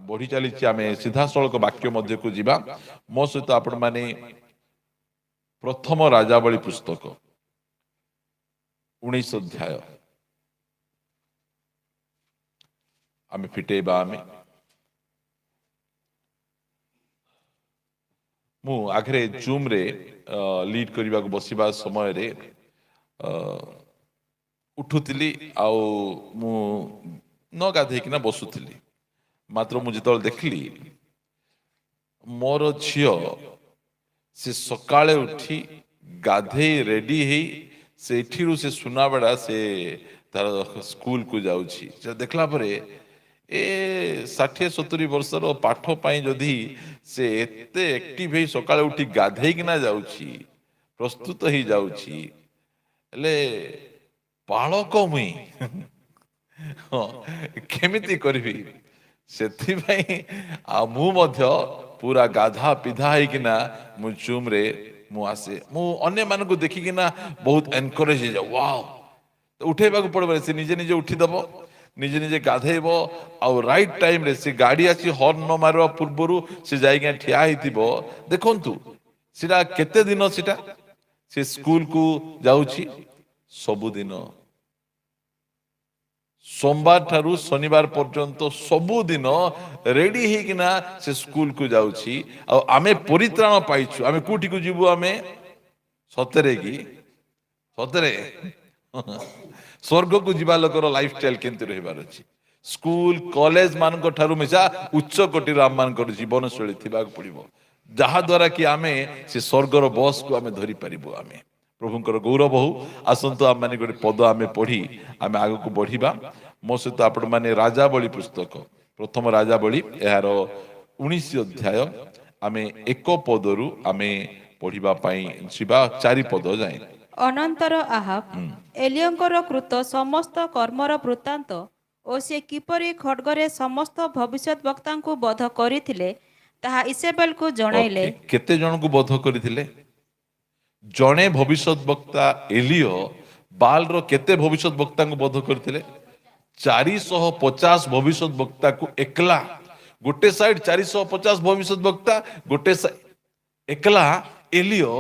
बढ़ी चली आम सीधा सड़क वाक्य मध्य को जीवा मो सहित आपण माने प्रथम राजावली पुस्तक 19 अध्याय आम फिटेबा आम मु आखिरे जूम रे लीड करने को बसवा समय रे उठुली आउ मु न गाधेकिना बसुली मात्र मु जिते देखली मोर झियो से सकाळे उठी गाधे रेडी है से सुनाबेड़ा से तार स्कूल को जाउछि देखला परे ए 60-70 वर्षर पाठ पाई जदि से एते एक्टिव है सकाळे उठी गाधे किना जाउछि प्रस्तुत ही जाउछि ले बालक मुई केमिति करबी ସେଥିପାଇଁ ଆଉ ମୁଁ ମଧ୍ୟ ପୁରା ଗାଧା ପିଧା ହେଇକିନା ମୁଁ ଜୁମ୍ ରେ ମୁଁ ଆସେ ମୁଁ ଅନ୍ୟମାନଙ୍କୁ ଦେଖିକିନା ବହୁତ ଏନକରେଜ ହେଇଯାଏ ୱାଓ ଉଠେଇବାକୁ ପଡ଼ିବ ସେ ନିଜେ ନିଜେ ଉଠିଦବ ନିଜେ ନିଜେ ଗାଧେଇବ ଆଉ ରାଇଟ୍ ଟାଇମରେ ସେ ଗାଡ଼ି ଆସି ହର୍ନ ନ ମାରିବା ପୂର୍ବରୁ ସେ ଯାଇକି ଠିଆ ହେଇଥିବ ଦେଖନ୍ତୁ ସେଟା କେତେ ଦିନ ସେଟା ସେ ସ୍କୁଲକୁ ଯାଉଛି ସବୁଦିନ सोमवार ठारू शनिवार पर्यंत सबुदिन रेडी होकिना से स्कूल को जाउछि आ आमे परित्राण पाइछु आमे कोठी को जीवु आमे सतरे की सतरे स्वर्ग को जीवा लोकर लाइफ स्टाइल केंति रहबार अछि स्कूल कॉलेज मान को ठारू मिसा उच्च कोटि आम मान को जीवन शैली थिबाक पड़िबो जहा द्वारा कि आमे से स्वर्गर बस को आमे धरि परिबो आमे प्रभुंकर गौरव हो आसतु आम मैंने गोटे पद आम पढ़ी आम आग को बढ़िबा मो सहित आपण माने राजावली पुस्तक प्रथम राजावली यार 19 अध्याय आम एक पदरु आम पढ़िबा पई शिवा 4 पद जाए अनंतर आहाब एलियंकर कृत समस्त कर्मर वृत्तांत ओ से किपरि खड्गरे समस्त भविष्यत वक्ता को बध करथिले ताहा इसेबेल को जणाइले केते जन को बध करथिले जणे भविष्यत वक्ता एलियो बाल रो केते भविष्यत वक्ता को बध करथिले 450 भविष्यत वक्ता को एकला गोटे साइड 450 भविष्यत वक्ता गोटे एकला एलियो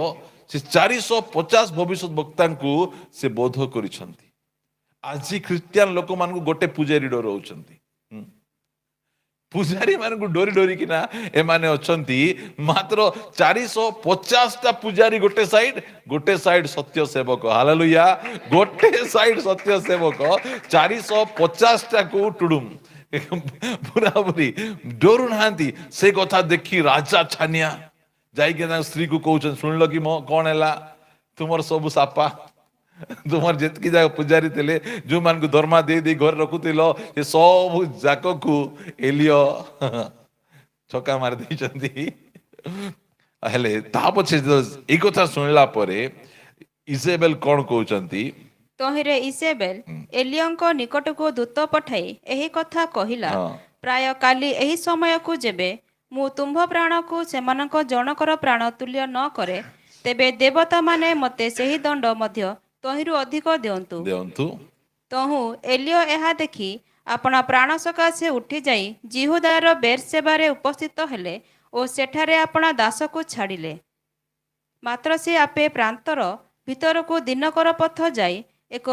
से 450 भविष्यत वक्ता को से बोध करिसंती आज ख्रिस्टियन लोक मान को गोटे पुजारी डर होचंती पूजारी मान को डोरी डोरी किना ए माने अछंती मात्र 450 टा पूजारी गोटे साइड सत्य सेवक हालेलुया गोटे साइड सत्य सेवक 450 टा को टुडुम पूरा पूरी डोरु नांती से कथा देखी राजा छानिया जाई के स्त्री को कहउछन सुनलो कि मो कोन हैला तुमर सब सापा तुमर जेतकी जा पुजारी थिले जो मान को दरमा दे दे घर रखुतिलो ये सब जाक को एलियो छका मार दैचंती हेले ता पछे ए कथा सुनला परे इजेबेल कोन कहउचंती तोहिरे इसेबेल एलियंको निकट को दूत पठाई एही कथा कहिला प्राय काली एही समय को जेबे मु तुम्भ प्राण को सेमानक जनकर प्राण तुल्य न करे तेबे देवता माने मते सही दंड मध्य तहिरु अधिक देवंतु तहु एलियो एहा देखी अपना प्राण सकाशे उठी जाई जिहुदार बेरसेबारे उपस्थित हेले ओ सेठारे अपना दास को छाड़िले मात्र से आपे प्रांतर भीतर को दिनकर पथ जाई एक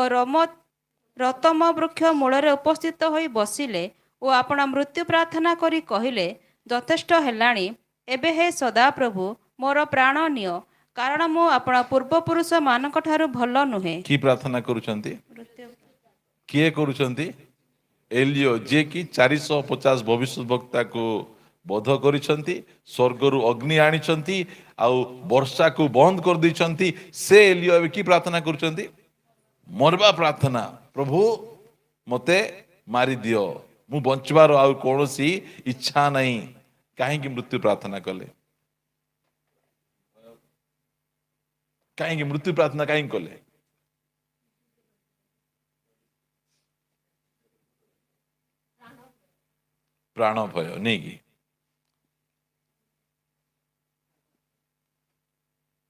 रतम वृक्ष मूलरे उपस्थित होई बसिले ओ अपना मृत्यु प्रार्थना करी कहिले यथेष्ट हेलाणी एबे हे सदा प्रभु मोर प्राण नियो कारण मु अपना पूर्व पुरुष मानक ठारू भल नुहे की प्रार्थना करूछंती किए करूछंती एलियो जे की 450 भविष्य वक्ता को बोध करिसंती स्वर्गरु अग्नि आनिसंती आउ वर्षा को बंद कर दैछंती से एलियो अब की प्रार्थना करूछंती मरबा प्रार्थना प्रभु मते मारी दियो मु बंचबार आउ कोनोसी इच्छा नहीं काहे की मृत्यु प्रार्थना कले कहीं मृत्यु प्रार्थना कहीं कले प्राण भय नहीं कि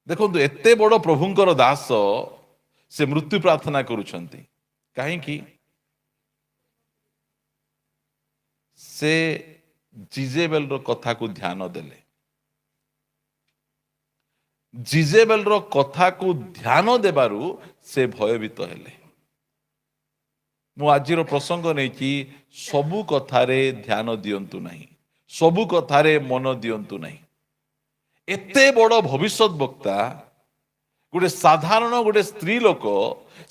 देखो एते बड़ प्रभुंकर दास से मृत्यु प्रार्थना करुछंती कहीं से ଜିଜେବେଲର କଥାକୁ ଧ୍ୟାନ ଦେଲେ। ଜିଜେବେଲର କଥାକୁ ଧ୍ୟାନ ଦେବାରୁ ସେ ଭୟଭୀତ ହେଲେ। ମୁଁ ଆଜିର ପ୍ରସଙ୍ଗ ନେଇକି ସବୁ କଥାରେ ଧ୍ୟାନ ଦିଅନ୍ତୁ ନାହିଁ, ସବୁ କଥାରେ ମନ ଦିଅନ୍ତୁ ନାହିଁ। ଏତେ ବଡ଼ ଭବିଷ୍ୟତ ବକ୍ତା ଗୋଟେ ସାଧାରଣ ଗୋଟେ ସ୍ତ୍ରୀ ଲୋକ,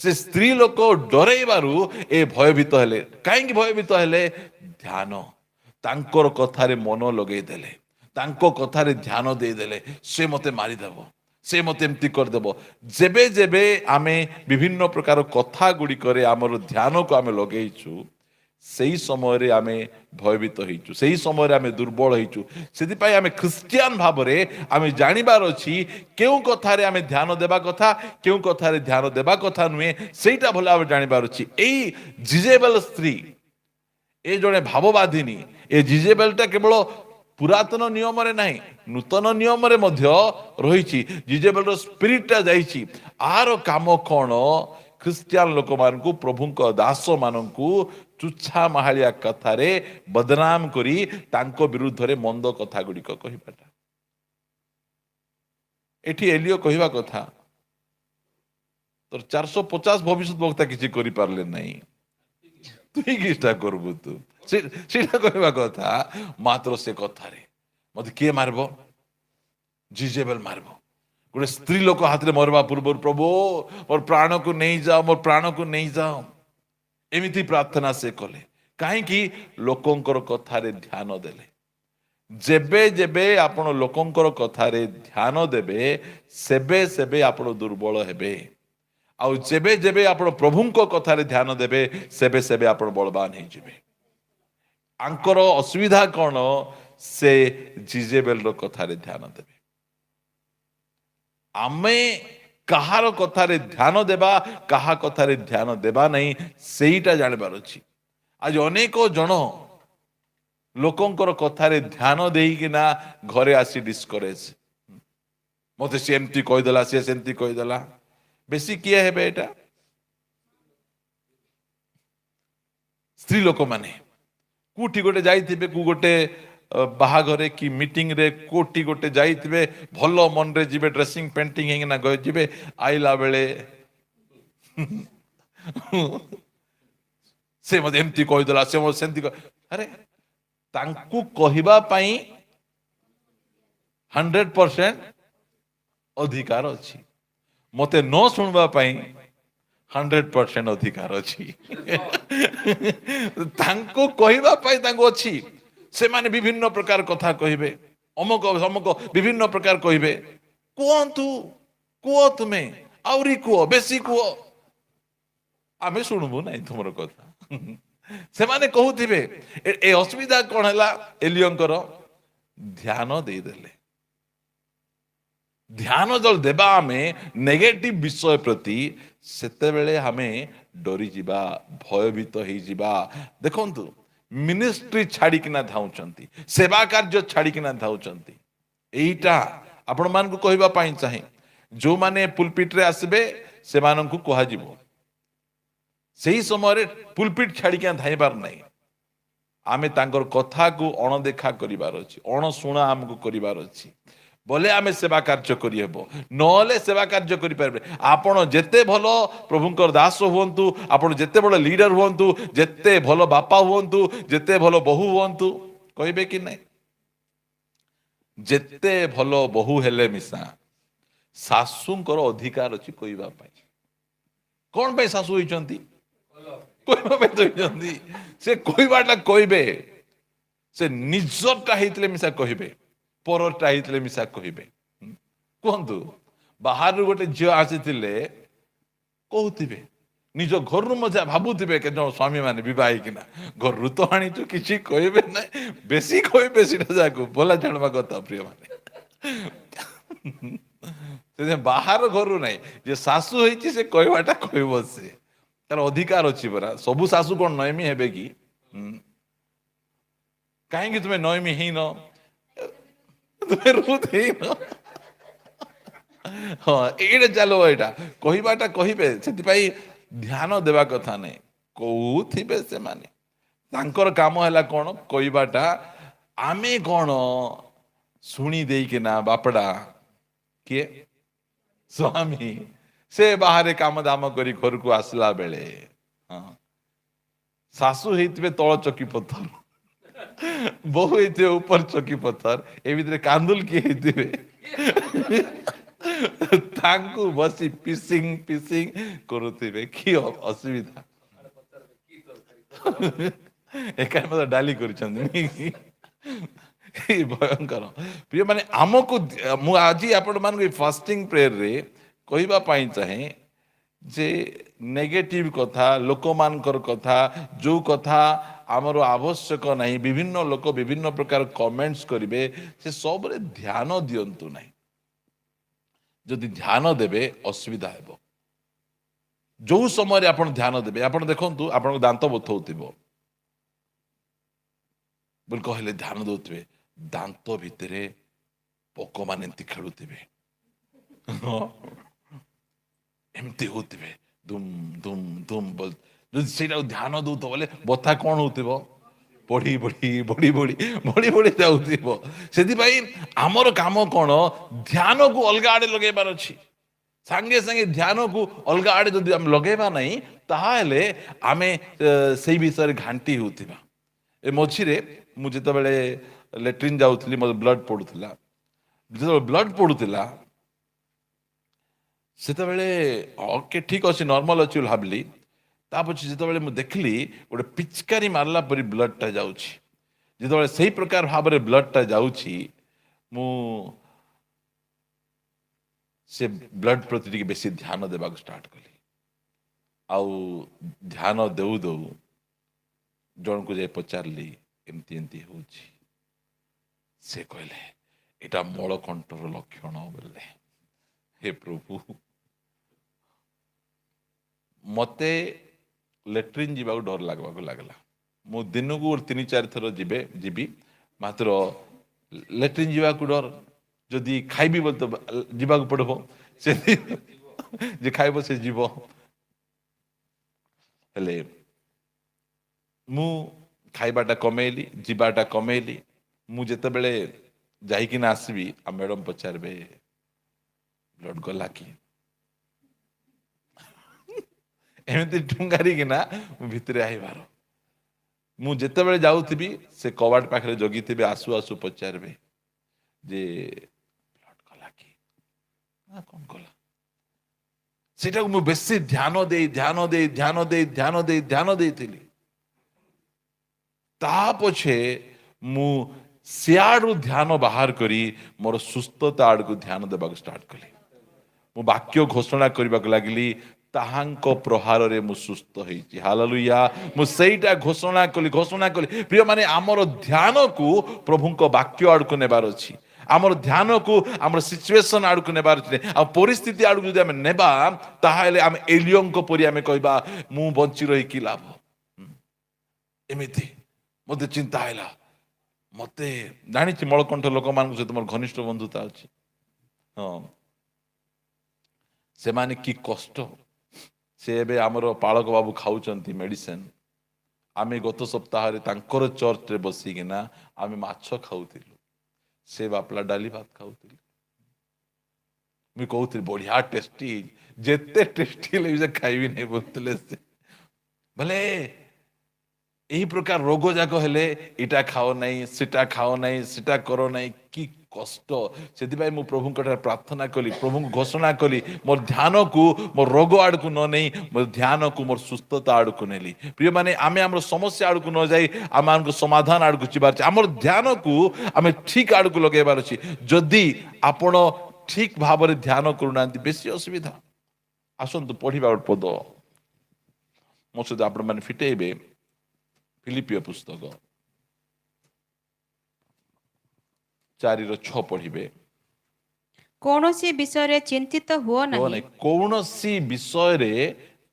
ସେ ସ୍ତ୍ରୀ ଲୋକ ଡରେଇବାରୁ ଏ ଭୟଭୀତ ହେଲେ। କାହିଁକି ଭୟଭୀତ ହେଲେ? ଧ୍ୟାନ, ତାଙ୍କର କଥାରେ ମନ ଲଗେଇ ଦେଲେ, ତାଙ୍କ କଥାରେ ଧ୍ୟାନ ଦେଇଦେଲେ। ସେ ମତେ ମାରିଦେବ, ସେ ମତେ ଏମିତି କରିଦେବ। ଯେବେ ଯେବେ ଆମେ ବିଭିନ୍ନ ପ୍ରକାର କଥା ଗୁଡ଼ିକରେ ଆମର ଧ୍ୟାନକୁ ଆମେ ଲଗେଇଛୁ, ସେହି ସମୟରେ ଆମେ ଭୟଭୀତ ହେଇଛୁ, ସେହି ସମୟରେ ଆମେ ଦୁର୍ବଳ ହେଇଛୁ। ସେଥିପାଇଁ ଆମେ ଖ୍ରୀଷ୍ଟିଆନ ଭାବରେ ଆମେ ଜାଣିବାର ଅଛି କେଉଁ କଥାରେ ଆମେ ଧ୍ୟାନ ଦେବା କଥା, କେଉଁ କଥାରେ ଧ୍ୟାନ ଦେବା କଥା ନୁହେଁ, ସେଇଟା ଭଲ ଭାବରେ ଜାଣିବାର ଅଛି। ଏଇ ଜିଜେବେଲ ସ୍ତ୍ରୀ, ଏ ଜଣେ ଭାବବାଦିନୀ। ଏ ଜିଜେବେଲଟା କେବଳ ପୁରାତନ ନିୟମରେ ନାହିଁ, ନୂତନ ନିୟମରେ ମଧ୍ୟ ରହିଛି। ଜିଜେବେଲର ସ୍ପିରିଟଟା ଯାଇଛି। ଆର କାମ କ'ଣ? ଖ୍ରୀଷ୍ଟିଆନ ଲୋକମାନଙ୍କୁ, ପ୍ରଭୁଙ୍କ ଦାସ ମାନଙ୍କୁ ଚୁଚ୍ଛା ମାହାଳିଆ କଥାରେ ବଦନାମ କରି ତାଙ୍କ ବିରୁଦ୍ଧରେ ମନ୍ଦ କଥା ଗୁଡ଼ିକ କହିବାଟା। ଏଠି ଏଲିଓ କହିବା କଥା, ତୋର 450 ଭବିଷ୍ୟତ ବକ୍ତା କିଛି କରିପାରିଲେ ନାହିଁ, ତୁଇ କିଛିଟା କରିବୁ ତୁ, ସେଇଟା କହିବା କଥା। ମାତ୍ର ସେ କଥାରେ ମତେ କିଏ ମାରିବ? ଜିଜେବେଲ ମାରିବ। ଗୋଟେ ସ୍ତ୍ରୀ ଲୋକ ହାତରେ ମରିବା ପୂର୍ବରୁ, ପ୍ରଭୁ ମୋର ପ୍ରାଣକୁ ନେଇଯାଅ, ମୋର ପ୍ରାଣକୁ ନେଇଯାଅ, ଏମିତି ପ୍ରାର୍ଥନା ସେ କଲେ। କାହିଁକି? ଲୋକଙ୍କର କଥାରେ ଧ୍ୟାନ ଦେଲେ। ଯେବେ ଯେବେ ଆପଣ ଲୋକଙ୍କର କଥାରେ ଧ୍ୟାନ ଦେବେ, ସେବେ ସେବେ ଆପଣ ଦୁର୍ବଳ ହେବେ। ଆଉ ଯେବେ ଯେବେ ଆପଣ ପ୍ରଭୁଙ୍କ କଥାରେ ଧ୍ୟାନ ଦେବେ, ସେବେ ସେବେ ଆପଣ ବଳବାନ ହେଇଯିବେ। ଆଙ୍କର ଅସୁବିଧା କ'ଣ? ସେ ଜିଜେବେଲର କଥାରେ ଧ୍ୟାନ ଦେବେ। ଆମେ କାହାର କଥାରେ ଧ୍ୟାନ ଦେବା, କାହା କଥାରେ ଧ୍ୟାନ ଦେବା ନାହିଁ, ସେଇଟା ଜାଣିବାର ଅଛି। ଆଜି ଅନେକ ଜଣ ଲୋକଙ୍କର କଥାରେ ଧ୍ୟାନ ଦେଇକିନା ଘରେ ଆସି ଡିସ୍କରେଜ, ମତେ ସେ ଏମିତି କହିଦେଲା, ସେ ସେମିତି କହିଦେଲା। ବେଶୀ କିଏ ହେବେ? ଏଇଟା ସ୍ତ୍ରୀ ଲୋକମାନେ। କୋଉଠି ଗୋଟେ ଯାଇଥିବେ, କୋଉ ଗୋଟେ ବାହାଘରେ କି ମିଟିଂରେ କୋଉଠି ଗୋଟେ ଯାଇଥିବେ, ଭଲ ମନରେ ଯିବେ, ଡ୍ରେସିଂ ପେଣ୍ଟିଂ ହେଇକିନା ଯିବେ, ଆଇଲା ବେଳେ ସେ ମତେ ଏମିତି କହିଦେଲା, ସେ ମତେ ସେମିତି। ଆରେ ତାଙ୍କୁ କହିବା ପାଇଁ 100% ଅଧିକାର ଅଛି, ମତେ ନ ଶୁଣିବା ପାଇଁ 100% ଅଧିକାର ଅଛି। ତାଙ୍କୁ କହିବା ପାଇଁ ତାଙ୍କୁ ଅଛି। ସେମାନେ ବିଭିନ୍ନ ପ୍ରକାର କଥା କହିବେ, ଅମକ ସମକ ବିଭିନ୍ନ ପ୍ରକାର କହିବେ। କୁହନ୍ତୁ, କୁହ, ତୁମେ ଆହୁରି କୁହ, ବେଶୀ କୁହ, ଆମେ ଶୁଣିବୁ ନାହିଁ ତୁମର କଥା। ସେମାନେ କହୁଥିବେ। ଏ ଅସୁବିଧା କ'ଣ ହେଲା? ଏଲିଓଙ୍କର ଧ୍ୟାନ ଦେଇଦେଲେ। ଧ୍ୟାନ ଯେତେବେଳେ ଦେବା ଆମେ ନେଗେଟିଭ ବିଷୟ ପ୍ରତି, ସେତେବେଳେ ଆମେ ଡରିଯିବା, ଭୟଭୀତ ହେଇଯିବା। ଦେଖନ୍ତୁ, ମିନିଷ୍ଟ୍ରି ଛାଡ଼ିକିନା ଧାଉଛନ୍ତି, ସେବା କାର୍ଯ୍ୟ ଛାଡ଼ିକିନା ଧାଉଛନ୍ତି। ଏଇଟା ଆପଣମାନଙ୍କୁ କହିବା ପାଇଁ ଚାହେଁ, ଯୋଉମାନେ ପୁଲପିଟରେ ଆସିବେ ସେମାନଙ୍କୁ କୁହାଯିବ, ସେହି ସମୟରେ ପୁଲପିଟ ଛାଡ଼ିକିନା ଧାଇବାର ନାହିଁ। ଆମେ ତାଙ୍କର କଥାକୁ ଅଣଦେଖା କରିବାର ଅଛି, ଅଣଶୁଣା ଆମକୁ କରିବାର ଅଛି। ବୋଲେ ଆମେ ସେବା କାର୍ଯ୍ୟ କରିହେବ, ନହେଲେ ସେବା କାର୍ଯ୍ୟ କରିପାରିବେ। ଆପଣ ଯେତେ ଭଲ ପ୍ରଭୁଙ୍କର ଦାସ ହୁଅନ୍ତୁ, ଆପଣ ଯେତେ ବଡ଼ ଲିଡର ହୁଅନ୍ତୁ, ଯେତେ ଭଲ ବାପା ହୁଅନ୍ତୁ, ଯେତେ ଭଲ ବୋହୂ ହୁଅନ୍ତୁ, କହିବେ କି ନାହିଁ? ଯେତେ ଭଲ ବୋହୂ ହେଲେ ମିଶା, ଶାଶୁଙ୍କର ଅଧିକାର ଅଛି କହିବା ପାଇଁ। କ'ଣ ପାଇଁ ଶାଶୁ ହେଇଛନ୍ତି? କହିବା ପାଇଁ ହେଇଛନ୍ତି। ସେ କହିବାଟା କହିବେ। ସେ ନିଜଟା ହେଇଥିଲେ ମିଶା କହିବେ, ପରଟା ହେଇଥିଲେ ମିଶା କହିବେ। କୁହନ୍ତୁ, ବାହାରୁ ଗୋଟେ ଝିଅ ଆସିଥିଲେ କହୁଥିବେ, ନିଜ ଘରରୁ ମଜା ଭାବୁଥିବେ, କେତେ ଜଣ ସ୍ୱାମୀ ମାନେ ବିବାହ ହେଇକିନା, ଘରରୁ ତ ଆଣିଛୁ, କିଛି କହିବେ ନାହିଁ, ବେଶୀ କହିବେ। ସେଟା ଯାକୁ ଭଲ ଜାଣିବା କଥା ପ୍ରିୟ ମାନେ। ବାହାର ଘରୁ ନାହିଁ, ଯେ ଶାଶୁ ହେଇଛି ସେ କହିବାଟା କହିବ। ସେ ତାର ଅଧିକାର ଅଛି ପରା। ସବୁ ଶାଶୁ କ'ଣ ନୟମୀ ହେବେ କି? କାହିଁକି ତୁମେ ନୟମୀ ହେଇନ? ତୁମେ ରୁଥ ହେଇନ? ହଁ, ଏଇଟା ଚାଲ, ଏଇଟା କହିବାଟା କହିବେ। ସେଥିପାଇଁ ଧ୍ୟାନ ଦେବା କଥା ନାହିଁ। କହୁଥିବେ ସେମାନେ, ତାଙ୍କର କାମ ହେଲା କ'ଣ? କହିବାଟା। आमे कौन शुणी देकिना बापड़ा किए स्वामी से बाहर काम दाम करी घर को आसला बेले हाँ शाशु होते तल चकी पत्थर बहु होते ऊपर चकी पत्थर ए भितर कांदुल किए होते तांकु बसी पिसिंग पिसिंग करुथिबे कि असुविधा एका मत डाली करिसंदी भयंकर प्रिय माने आमको मु आज आपण मान फास्टिंग प्रेयर रे कहबा पाई चाहे जे नेगेटिव कथा लोक मानकर कथा जो कथा आमर आवश्यक नहीं विभिन्न लोक विभिन्न प्रकार कमेंट्स करिवे से सब रे ध्यान दियंतु नहीं जदि ध्यान देबे असुविधा हेबो जो समय आपण ध्यान देबे आपण देखंतु आपण दांत बथौतिबो बोल कहले ध्यान दउतबे दांत भितरे पोक मान एंती खेलुतिबे एमती होतिबे दुम दुम दुम बोल जदि सेटा ध्यान दउतो बोले बथा कोन होतिबो बढ़ी बढ़ी बढ़ी बढ़ी बढ़ी बढ़ी जाउतिबो सेति भाई हमर काम कोन ध्यान को अलग आड़े लगेबार अछि संगे संगे ध्यान को अलग आड़े जदि हम लगेबा नहीं ताहाले आमे सेई विषय घांटी होतिबा ए मझिरे मु जेते बेले लेट्रिन जाउथली मो ब्लड पडुतला जेते ब्लड पडुतला सेते बेले ओके ठीक अछि नॉर्मल अछि भाबली ता पछी जेते बेले मु देखली गोटे पिचकारी मारला परी ब्लड टा जाउछि जेते बेले सही प्रकार भाबरे ब्लड टा जाउछि मु से ब्लड प्रति टिके बेसी ध्यान देबाक स्टार्ट कली आउ ध्यान देउ देउ जन को जाय पचारली एमती एमती होउछि से कहले एटा मलकंठर लक्षण बोले हे प्रभु मते लेट्रिन जीवा डर लगला मु दिन को 3-4 थर जीवी मात्र लेट्रिन जीवा को डर जदि खाइबी बोल तो जीवा को पड़ो से जे खाइबो से जीव हेले मु खाइबाटा कमेली जीवाटा कमेली मु जेते बेले जाइकी ना आसबी आ मैडम पचारबे ब्लड गला कि एमती ठुंगारी कि ना भितरे आइबार मु जेते बेले जाउथिबी से कवाट पाखरे जगिथिबे आसु आसु पचारबे जे ब्लड गला कि ना कोन गला सेटा मु बेसी ध्यान देइथिली ता पछे मु सियाडू ध्यान बाहर करी मोर सुस्थता आड़ को ध्यान देबाक स्टार्ट कली मु वाक्य घोषणा करबाक लागली ताहांको प्रहार रे मु सुस्थ होईची हालेलुया मु सेईटा घोषणा कली प्रिय माने हमर ध्यान को प्रभुको वाक्य आड़ को नेबार अछि हमर ध्यान को हमर सिचुएशन आड़ को नेबार अछि आ परिस्थिति आड़ को जदि हम नेबा ताहाले हम एलियन को परि हम कहबा मु बंची रही की लाभ एमिति मते चिंता आइला मते जानी मलकंठ लोक मान सहित मोर घनिष्ठ बंधुता अच्छी हाँ से माने की कष्ट से एबे आमर पालक बाबू खाऊचंती मेडिसिन आमे गत सप्ताह रे तांकर चर्च रे बसिकिना आमे माछ खाउथिलु से बापला डाली भात खाउथिलु मी कहउथिल बढ़िया टेस्टी जेते टेस्टी ले खाइबी नहीं बोलतले से भले यही प्रकार रोग जाक हेले इटा खाओ नहीं सीटा खाओ नहीं सीटा करो नहीं कि कष्ट से मु प्रभु प्रार्थना कली प्रभु को घोषणा कली मोर ध्यान को मोर रोग आड़ को न नहीं मोर ध्यान को मोर सुस्थता आड़ को नेली प्रिय माने आमे हमर समस्या आड़ को न जाई आम को समाधान आड़ को चिबार हमर ध्यान को आमे ठीक आड़ को लगेबार अछि जदि आपण ठीक भाव रे ध्यान करूना बेसी असुविधा आसंतु पढ़िबा पद मो सहित आपण माने फिटेबे फिलिपियो पुस्तक 4:6 पढ़िबे कौनसी विषय रे चिंतित हुओ नहीं कौनसी विषय रे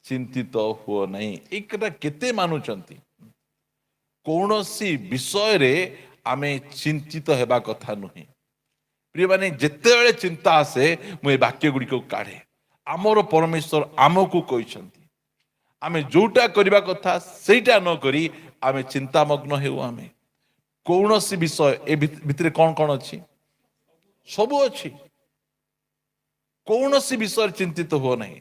चिंतित हुओ नहीं एकटा केते मानुचंती कौनसी विषय रे आमे चिंतित हेबा कथा नुहे प्रिय माने जेते बेले चिंता आसे मु ए वाक्य गुडी को काढे आमर परमेश्वर आमको कहिसंती आमे जोटा करबा कथा सेटा न करी आमे चिंतामग्न हेउ आमे कौन सी विषय ए भितर कौन कौन अच्छी सबू अच्छी कौन सी विषय चिंतित हो नहीं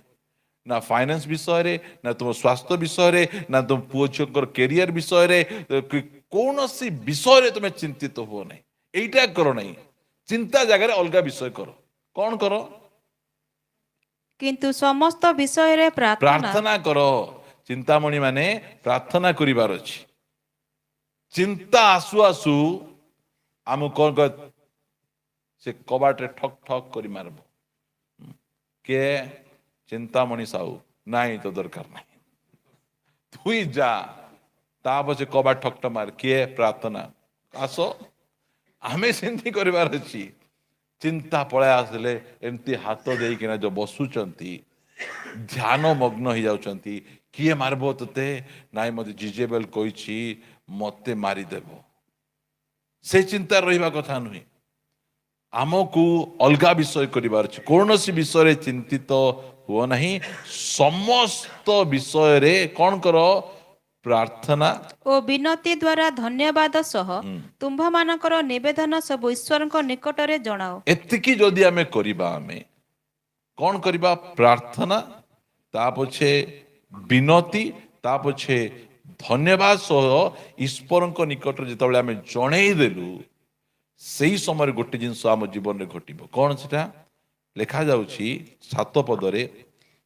ना फाइनेंस विषय रे ना तुम स्वास्थ्य विषय रे ना तुम पुओ झील कैरियर विषय रे कौन सी विषय रे तुम्हें चिंतित हो नहीं एटा करो नहीं चिंता जगह अलग विषय करो कौन करो किंतु समस्त विषय रे प्रार्थना करो चिंतामणि माने प्रार्थना करिवार अछि चिंता आसु आसु आम कौन कर से कबाट रे ठक ठक करी मारबो के चिंतामणि साहू नहीं तो दरकार नहीं तुई जा ता पछे कबाट ठक मार किए प्रार्थना आसो आमे सेंती करिवार अछि चिंता पळे आसले एमती हाथ देकिना जो बसुचंती ध्यान मग्न हो जाउचंती किए मारबो तते नाइ मते जिजेबेल कहिछि मते मारी देबो से चिंता रहिबा कथा नुही आमको अलगा विषय करिवार अछि कौनसी विषय रे चिंतित हुओ नहीं समस्त विषय रे कौन करो प्रार्थना ओ विनती द्वारा धन्यवाद सह तुम्भ मानकर निवेदन सब ईश्वर निकट रे जणाओ एतिकी जदि आमे करिबा आमे कौन करिबा प्रार्थना ता पछे विनती ता पछे धन्यवाद सह ईश्वर निकट जेतबेले आमे जणेई देलु सेही समय गोटे जिंस आम जीवन रे घटिबो कौन सेटा लेखा जाउछि 7 पदरे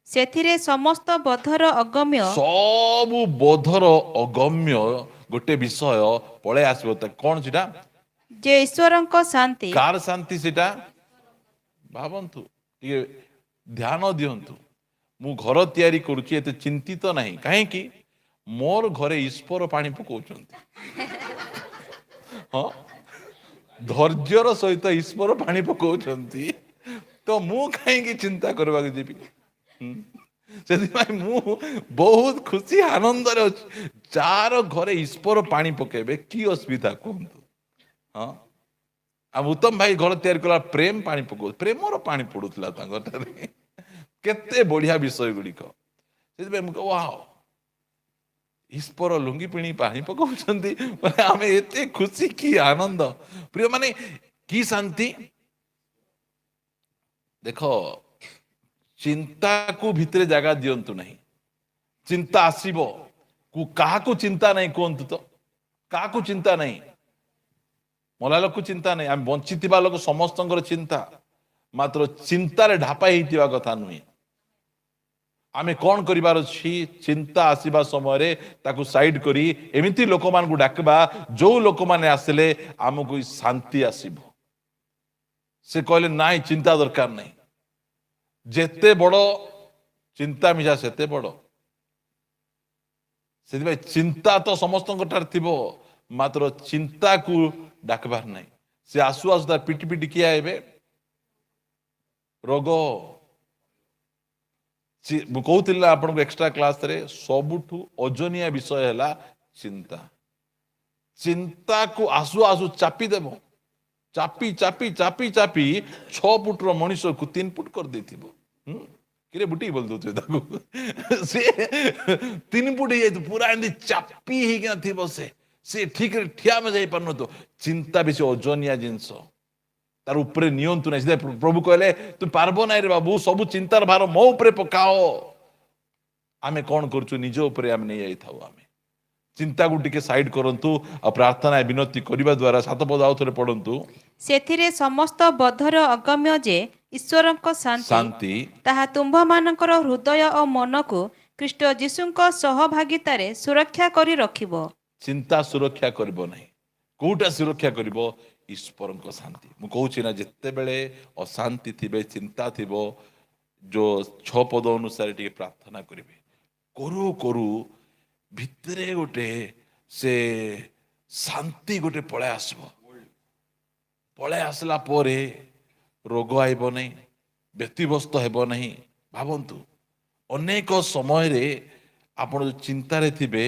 सेथिरे समस्त बधर अगम्य सब बोधर अगम्य गोटे विषय पळे आसबो त कौन सेटा जे ईश्वरଙ୍କ शांति कार शांति सेटा भावंतु ये ध्यान दियंतु मु घर तयारी करूची एते चिंतित नहीं काहे कि मोर घरे ईश्वर पानी पकाउचंती हाँ धैर्यर सहित ईश्वर पानी पकाउचंती तो मु कहीं चिंता करबा के जेबी मु बहुत खुशी आनंद रे अछि जार घरे ईश्वर पानी पकेबे की असुविधा कहंतु हाँ अब उत्तम भाई घर तैयार कला प्रेम पानी पकाउ प्रेमर पानी पड़ुला केते बढ़िया विषय गुड़िक वाओ ईश्वर लुंगी पिणी पानी पकाउछंती आमे एते खुशी की आनंद प्रिय माने की शांति देखो चिंता को भितरे जगह दियंतु नहीं चिंता आसीबो को काहा को चिंता नहीं कोंतु तो काहा को चिंता नहीं मला लोक चिंता नहीं आम बंचितिबा लोक समस्तंकर चिंता मात्र चिंतारे ढापा हेतिबा कथा नुहे आमे कौन करिबार अछि चिंता आसीबा समय रे ताकू साइड करी एमिति लोक मान को डाकबा जो लोक माने आसले आमको शांति आसीबो से कहले नाइ चिंता दरकार नहीं जेते बड़ो चिंता मिजा सेते बड़ो से चिंता तो समस्त थिबो मात्र चिंता को डाकबार नहीं से आसु आसु तार पिटी पिटी किया एबे रोग कहूला आपन को एक्स्ट्रा क्लास रे सबुठु ओजनिया विषय हैला चिंता चिंता को आसु आसु चापी देबो चापी चापी चापी चापी 6 फुट रो मनीष को 3 फुट कर देथिबो किरे बुटी बोल दोते ताको से 3 फुट हे पूरा एंदी चापी ही के थिबो से ठीक रे ठिया में जाई परनो तो चिंता बेसी ओजनिया जिंस तार ऊपर नियंतु नहीं प्रभु कहले तू पारबो नहीं रे बाबू सब चिंतार भार मो ऊपर पकाओ आमे कौन करछु निज ऊपर आमे नहीं जाई थाउ आमे चिंता को टिके साइड करंतु आ प्रार्थना विनती करिबा द्वारा 7 पद आउ थरे पढंतु सेथिरे समस्त बधर अगम्य जे ईश्वरଙ୍କ शांति ताहा तुम्भ मानकर हृदय और मन को ख्रीष्ट जीशुଙ୍କ सहभागितारे सुरक्षा करी रखिबो चिंता सुरक्षा करबो नहीं कोटा सुरक्षा करबो ईश्वर शांति मु कहूँ ना जिते बेले अशांति थिबे चिंता थिबो जो 6 पद अनुसार टिके प्रार्थना करिवे करू करू भितरे गोटे से शांति गोटे पळे आसबो पळे आसला परे रोग आइबो नहीं व्यतिव्यस्त हेबो नहीं भावंतु अनेक समय रे आपण जो चिंता रे थिबे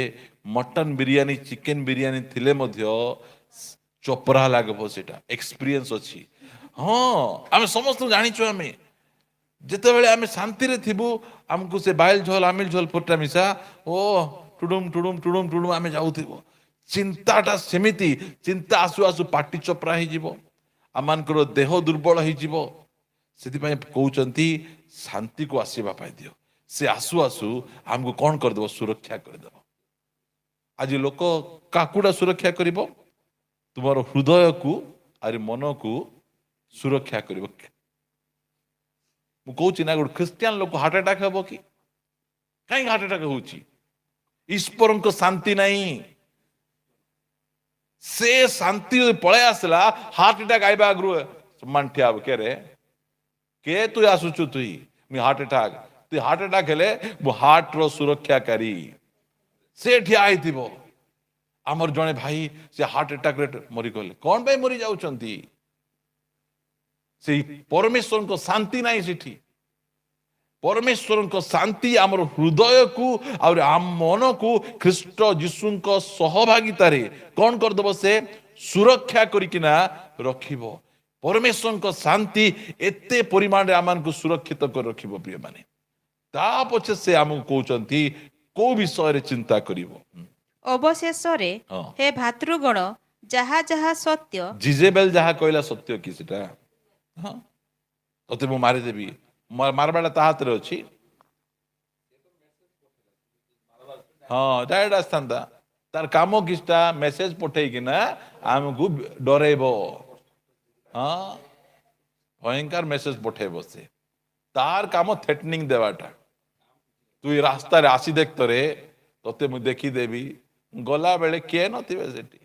मटन बिरयानी चिकन बिरयानी थिले मध्य चोपरा लागबो सेटा एक्सपीरियंस अछि हाँ आमे समस्त जानिछु आमे जेते बेले आमे शांति रे थिबु हमको से बाइल झोल आमिल झोल फोटा मिसा ओ टुडुम टुडुम टुडुम टुडुम आमे जाउथिबो ଚିନ୍ତାଟା ସେମିତି, ଚିନ୍ତା ଆସୁ ଆସୁ ପାଟି ଚପରା ହେଇଯିବ, ଆମମାନଙ୍କର ଦେହ ଦୁର୍ବଳ ହେଇଯିବ। ସେଥିପାଇଁ କହୁଛନ୍ତି ଶାନ୍ତିକୁ ଆସିବା ପାଇଁ ଦିଅ। ସେ ଆସୁ ଆସୁ ଆମକୁ କ'ଣ କରିଦେବ? ସୁରକ୍ଷା କରିଦେବ। ଆଜି ଲୋକ କାକୁଟା ସୁରକ୍ଷା କରିବ? ତୁମର ହୃଦୟକୁ ଆରି ମନକୁ ସୁରକ୍ଷା କରିବ। ମୁଁ କହୁଛି ନା, ଗୋଟେ ଖ୍ରୀଷ୍ଟିଆନ ଲୋକ ହାର୍ଟ ଆଟାକ୍ ହେବ କି? କାହିଁକି ହାର୍ଟ ଆଟାକ୍ ହଉଛି? ଈଶ୍ୱରଙ୍କ ଶାନ୍ତି ନାହିଁ। ସେ ଶାନ୍ତି ପଳେଇ ଆସିଲା, ହାର୍ଟ ଆଟାକ୍ ଆଇବା ଆଗରୁ ସମାନ ଠିଆ ହବ। କେ ରେ କେ ତୁଇ ଆସୁଛୁ? ତୁଇ ମୁଁ ହାର୍ଟ ଆଟାକ୍, ତୁଇ ହାର୍ଟ ଆଟାକ୍ ହେଲେ ମୁଁ ହାର୍ଟର ସୁରକ୍ଷାକାରୀ। ସେ ଠିଆ ହେଇଥିବ। ଆମର ଜଣେ ଭାଇ ସେ ହାର୍ଟ ଆଟାକରେ ମରିଗଲେ। କ'ଣ ପାଇଁ ମରି ଯାଉଛନ୍ତି? ସେଇ ପରମେଶ୍ୱରଙ୍କ ଶାନ୍ତି ନାହିଁ ସେଠି। ପରମେଶ୍ୱରଙ୍କ ଶାନ୍ତି ଆମର ହୃଦୟକୁ ଆଉ ଆମ ମନକୁ ଖ୍ରୀଷ୍ଟ ଯୀଶୁଙ୍କ ସହଭାଗିତାରେ କ'ଣ କରିଦେବ? ସେ ସୁରକ୍ଷା କରିକିନା ରଖିବ। ପରମେଶ୍ୱରଙ୍କ ଶାନ୍ତି ଏତେ ପରିମାଣରେ ଆମମାନଙ୍କୁ ସୁରକ୍ଷିତ କରି ରଖିବ ପ୍ରିୟମାନେ। ତା ପଛେ ସେ ଆମକୁ କହୁଛନ୍ତି କୋଉ ବିଷୟରେ ଚିନ୍ତା କରିବ। ଅବଶେଷରେ ହେ ଭାତୃଗଣ, ଯାହା ଯାହା ସତ୍ୟ। ଜିଜେବେଲ ଯାହା କହିଲା ସତ୍ୟ କି ସେଟା? ହଁ, ତତେ ମୁଁ ମାରିଦେବି, ମାରବାଟା ତା ହାତରେ ଅଛି। ହଁ, ଡାଇରେକ୍ଟ ଆସିଥାନ୍ତା। ତାର କାମ କିଛିଟା ମେସେଜ ପଠେଇକିନା ଆମକୁ ଡରେଇବ। ହଁ, ଭୟଙ୍କର ମେସେଜ ପଠେଇବ ସେ। ତାର କାମ ଥ୍ରେଟନିଂ ଦେବାଟା। ତୁଇ ରାସ୍ତାରେ ଆସି ଦେଖ ତୋରେ, ତତେ ମୁଁ ଦେଖିଦେବି। ଗଲା ବେଳେ କିଏ ନଥିବେ ସେଠି।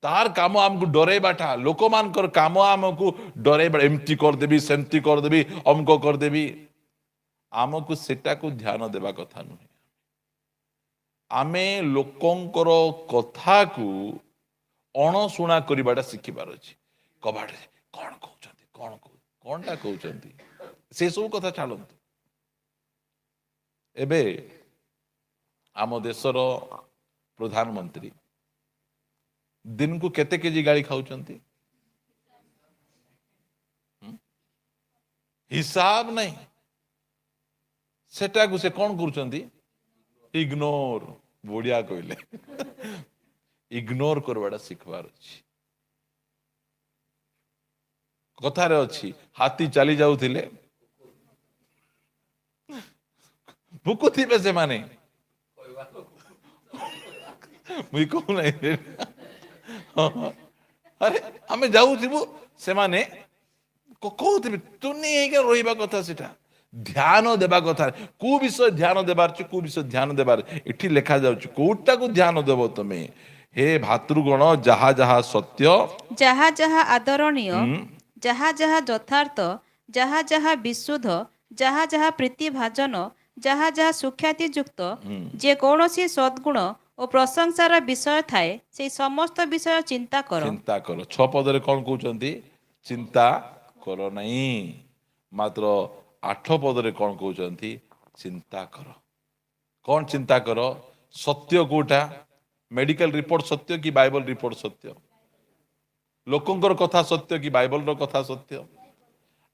ତାର କାମ ଆମକୁ ଡରେଇବାଟା। ଲୋକମାନଙ୍କର କାମ ଆମକୁ ଡରେଇବା, ଏମିତି କରିଦେବି, ସେମିତି କରିଦେବି, ଅମକ କରିଦେବି। ଆମକୁ ସେଟାକୁ ଧ୍ୟାନ ଦେବା କଥା ନୁହେଁ। ଆମେ ଲୋକଙ୍କର କଥାକୁ ଅଣଶୁଣା କରିବାଟା ଶିଖିବାର ଅଛି। କବାଟରେ କ'ଣ କହୁଛନ୍ତି, କ'ଣଟା କହୁଛନ୍ତି, ସେସବୁ କଥା ଛାଡ଼ନ୍ତୁ। ଏବେ ଆମ ଦେଶର ପ୍ରଧାନମନ୍ତ୍ରୀ ଦିନକୁ କେତେ କେଜି ଗାଳି ଖାଉଛନ୍ତି? ହିସାବ ନାହିଁ। ସେଟାକୁ ସେ କ'ଣ କରୁଛନ୍ତି? ଇଗ୍ନୋର। ବଢିଆ କହିଲେ। ଇଗ୍ନୋର କରିବାଟା ଶିଖିବାର ଅଛି। କଥାରେ ଅଛି, ହାତୀ ଚାଲି ଯାଉଥିଲେ ଭୁକୁଥିବେ ସେମାନେ। ମୁଇଁ କହୁନାହିଁ। ଆରେ ଆମେ ଯାଉଥିବୁ, ସେମାନେ କହୁଥିବେ। ତୁନି ହେଇକି ରହିବା କଥା। ସେଟା ଧ୍ୟାନ ଦେବା କଥା। କୋଉ ବିଷୟ ଧ୍ୟାନ ଦେବାର ଅଛି, କୋଉ ବିଷୟ ଧ୍ୟାନ ଦେବାର ଏଠି ଲେଖା ଯାଉଛି। କୋଉଟାକୁ ଧ୍ୟାନ ଦେବ ତମେ? ହେ ଭାତୃଗଣ, ଯାହା ଯାହା ସତ୍ୟ, ଯାହା ଯାହା ଆଦରଣୀୟ, ଯାହା ଯାହା ଯଥାର୍ଥ, ଯାହା ଯାହା ବିଶୁଦ୍ଧ, ଯାହା ଯାହା ପ୍ରୀତିଭାଜନ, ଯାହା ଯାହା ସୁଖ୍ୟାତି ଯୁକ୍ତ, ଯେ କୌଣସି ସଦ୍ଗୁଣ ଓ ପ୍ରଶଂସାର ବିଷୟ ଥାଏ, ସେଇ ସମସ୍ତ ବିଷୟ ଚିନ୍ତା କର। ଚିନ୍ତା କର। 6 ପଦରେ କ'ଣ କହୁଛନ୍ତି? ଚିନ୍ତା କର ନାହିଁ। ମାତ୍ର 8 ପଦରେ କ'ଣ କହୁଛନ୍ତି? ଚିନ୍ତା କର। କ'ଣ ଚିନ୍ତା କର? ସତ୍ୟ କୋଉଟା? ମେଡିକାଲ ରିପୋର୍ଟ ସତ୍ୟ କି ବାଇବଲ ରିପୋର୍ଟ ସତ୍ୟ? ଲୋକଙ୍କର କଥା ସତ୍ୟ କି ବାଇବଲର କଥା ସତ୍ୟ?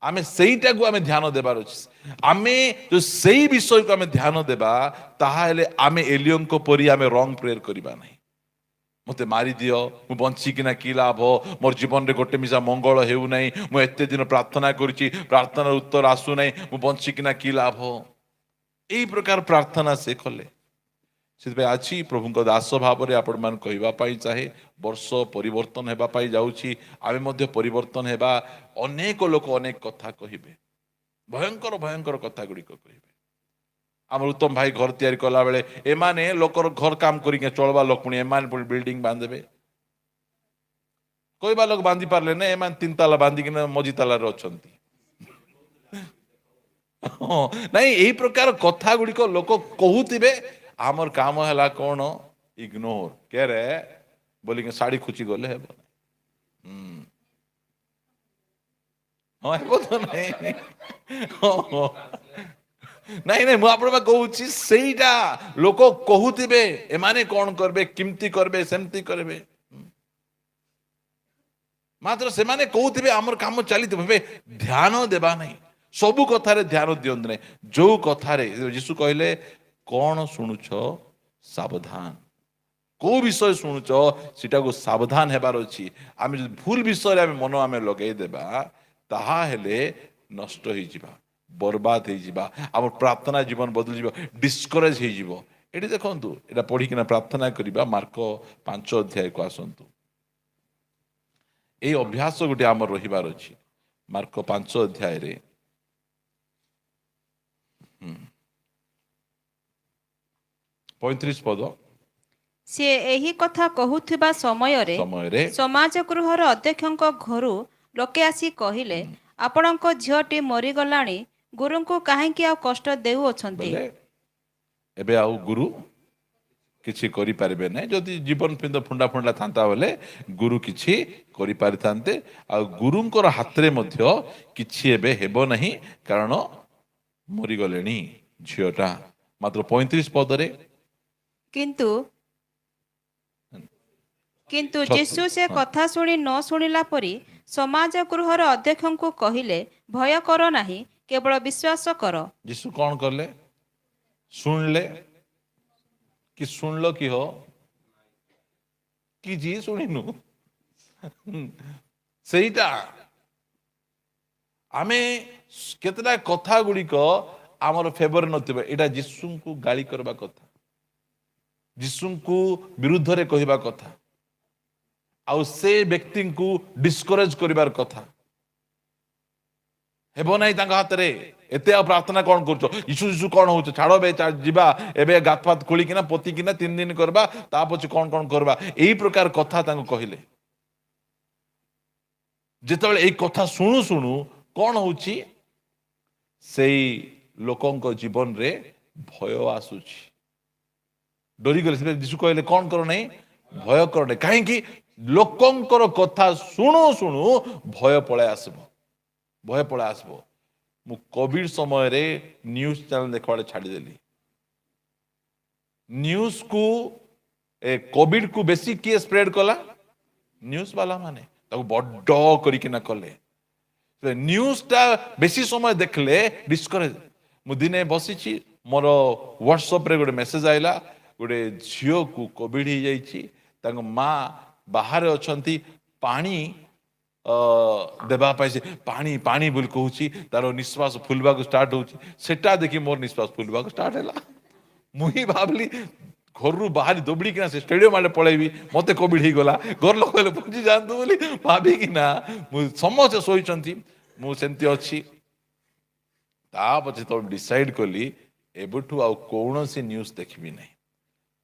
ଆମେ ସେଇଟାକୁ ଆମେ ଧ୍ୟାନ ଦେବାର ଅଛି। ଆମେ ଯୋଉ ସେଇ ବିଷୟକୁ ଆମେ ଧ୍ୟାନ ଦେବା, ତାହେଲେ ଆମେ ଏଲିୟଙ୍କ ପରି ଆମେ ରଙ୍ଗ ପ୍ରେୟର କରିବା ନାହିଁ। ମତେ ମାରିଦିଅ, ମୁଁ ବଞ୍ଚିକିନା କି ଲାଭ, ମୋର ଜୀବନରେ ଗୋଟେ ମିଶା ମଙ୍ଗଳ ହେଉନାହିଁ, ମୁଁ ଏତେ ଦିନ ପ୍ରାର୍ଥନା କରିଛି, ପ୍ରାର୍ଥନାର ଉତ୍ତର ଆସୁନାହିଁ, ମୁଁ ବଞ୍ଚିକିନା କି ଲାଭ। ଏଇ ପ୍ରକାର ପ୍ରାର୍ଥନା ସେ କଲେ। ସେଥିପାଇଁ ଆଜି ପ୍ରଭୁଙ୍କ ଦାସ ଭାବରେ ଆପଣମାନଙ୍କୁ କହିବା ପାଇଁ ଚାହେଁ, ବର୍ଷ ପରିବର୍ତ୍ତନ ହେବା ପାଇଁ ଯାଉଛି। ଆମେ ମଧ୍ୟ ପରିବର୍ତ୍ତନ ହେବା। ଅନେକ ଲୋକ ଅନେକ କଥା କହିବେ, ଭୟଙ୍କର ଭୟଙ୍କର କଥା ଗୁଡ଼ିକ କହିବେ। ଆମର ଉତ୍ତମ ଭାଇ ଘର ତିଆରି କଲା ବେଳେ ଏମାନେ ଲୋକର ଘର କାମ କରିକି ଚଳବା ଲୋକ, ପୁଣି ଏମାନେ ପୁଣି ବିଲ୍ଡିଂ ବାନ୍ଧିବେ। କହିବା ଲୋକ ବାନ୍ଧି ପାରିଲେ ନା, ଏମାନେ 3 ତାଲା ବାନ୍ଧିକିନା ମଝି ତାଲାରେ ଅଛନ୍ତି। ହଁ, ନାଇଁ, ଏଇ ପ୍ରକାର କଥା ଗୁଡ଼ିକ ଲୋକ କହୁଥିବେ। ଆମର କାମ ହେଲା କ'ଣ? ଇଗ୍ନୋର। କେରେ ବୋଲିକି ଶାଢ଼ୀ ଖୁଚି ଗଲେ ହେବ। ହଁ, ହେବ ତ ନାଇଁ? ନାଇଁ ନାଇଁ, ମୁଁ ଆପଣଙ୍କୁ କହୁଛି, ସେଇଟା ଲୋକ କହୁଥିବେ। ଏମାନେ କ'ଣ କରିବେ, କେମିତି କରିବେ, ସେମିତି କରିବେ। ମାତ୍ର ସେମାନେ କହୁଥିବେ, ଆମର କାମ ଚାଲିଥିବ। ଧ୍ୟାନ ଦେବା ନାହିଁ। ସବୁ କଥାରେ ଧ୍ୟାନ ଦିଅନ୍ତୁ ନାହିଁ। ଯୋଉ କଥାରେ ଯୀଶୁ କହିଲେ, କ'ଣ ଶୁଣୁଛ ସାବଧାନ। को विषय शुणुच सीटा को सावधान हेबार अछि आमे जदि भूल विषय आमे मन आमे लगेई देबा ताहा हेले नष्ट होई जिबा बर्बाद होई जिबा हमर प्रार्थना जीवन बदल जिबो डिस्करेज होई जिबो एठी देखंतु एटा पढी किना प्रार्थना करिबा मार्क 5 अध्याय को आसंतु ए अभ्यास गोटे आमर रहिबार अछि मार्क 5 अध्याय रे 35 पद ସେ ଏହି କଥା କହୁଥିବା ସମୟରେ ସମୟରେ ସମାଜ ଗୃହର ଅଧ୍ୟକ୍ଷଙ୍କ ଘରୁ ଲୋକେ ଆସି କହିଲେ ଆପଣଙ୍କ ଝିଅଟି ମରିଗଲାଣି ଗୁରୁଙ୍କୁ କାହିଁକି ଆଉ କଷ୍ଟ ଦେଉଅଛନ୍ତି ବୋଲେ ଏବେ ଆଉ ଗୁରୁ କିଛି କରି ପାରିବେ ନାହିଁ ଯଦି ଜୀବନ ପିନ୍ଦ ଫୁଣ୍ଡା ଫୁଣ୍ଡା ଥାନ୍ତା ବୋଲେ ଗୁରୁ କିଛି କରି ପାରିଥାନ୍ତେ ଆଉ ଗୁରୁଙ୍କର ହାତରେ ମଧ୍ୟ କିଛି ଏବେ ହେବ ନାହିଁ କାରଣ ମରିଗଲେଣି ଝିଅଟା ମାତ୍ର 35 ପଦରେ କିନ୍ତୁ ଯୀଶୁ ସେ କଥା ଶୁଣି ନ ଶୁଣିଲା ପରି ସମାଜ ଗୃହର ଅଧ୍ୟକ୍ଷଙ୍କୁ କହିଲେ ଭୟ କର ନାହିଁ କେବଳ ବିଶ୍ୱାସ କର ଯୀଶୁ କଣ କଲେ ଶୁଣିଲେ कि सुनलो कि हो कि जी शुणिनु सेटा आमे केतटा कथा गुड़िक आमर फेवर नथिबे एटा यीशु को गाली करबा कथा यीशु को विरुद्ध रे कहबा कथा आउ से व्यक्ति को डिस्करेज करिबार कथा हेबो नाही तांगा हाथ रे एते आ प्रार्थना कौन करछो यीशु यीशु कौन होछ छाड़ो बे जीवा एबे गात फात खोली किना पोती किना 3 दिन करबा ता पछ कौन कौन करबा एही प्रकार कथा तांको कहिले जेतबेले एही कथा सुनु सुनु कौन होची सेही लोकंको जीवन रे भय आसुची डरी गले से यीशु कहले कौन करो नहीं भय करो नहीं काहे कि लोकंकर कथा सुनु सुनु भय पळे आसबो मु कोविड समय रे न्यूज चैनल देखवाले छाड़ी देली न्यूज को कोविड को बेसी किए स्प्रेड कला न्यूज वाला माने ताको बड्ड करिके ना कले न्यूज टा बेसी समय देखले डिस्करेज मु दिने बसिची मोर व्हाट्सएप रे गोटे मेसेज आइला गोटे झियो को कोविड ही जाईची ताको मां बाहर अछंती पानी देबा पाई से पानी पानी बोल कहूची तार निश्वास फुलवा को स्टार्ट होची सेटा देखि मोर निश्वास फुलवा को स्टार्ट हैला मुही भाबली घर रु बाहर दोबड़ी किना से स्टेडियम आले पळेबी मते कोविड ही गला घर लोक ले पहुंची जानतु बोली भाबी किना मु समझ सोईचंती मु सेंती अछि ता पछे तो डिसाइड करली एबठु आ कोनोसी न्यूज़ देखबी नहीं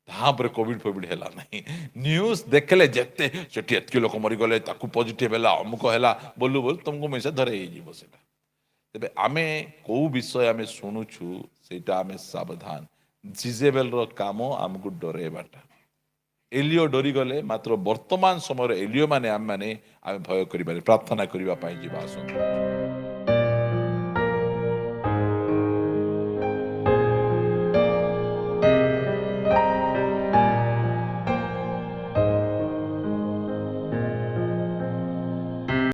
तापर कोविड फोविड हैला नहीं न्यूज़ देखले जेते सेठी एतकी लोक मरि गले ताकू पॉजिटिव हैला अमुक हैला बोलू बोल तुमको मैसे धरे ही जीवो सेटा तबे आमे को विषय आमे सुनुछु सेटा आमे सावधान जिजेबेल रो कामो हमकु डरेबाटा एलियो डरी गले मात्र वर्तमान समय एलियो माने आमे भय करिबारे प्रार्थना करिबा पई जीवा आसो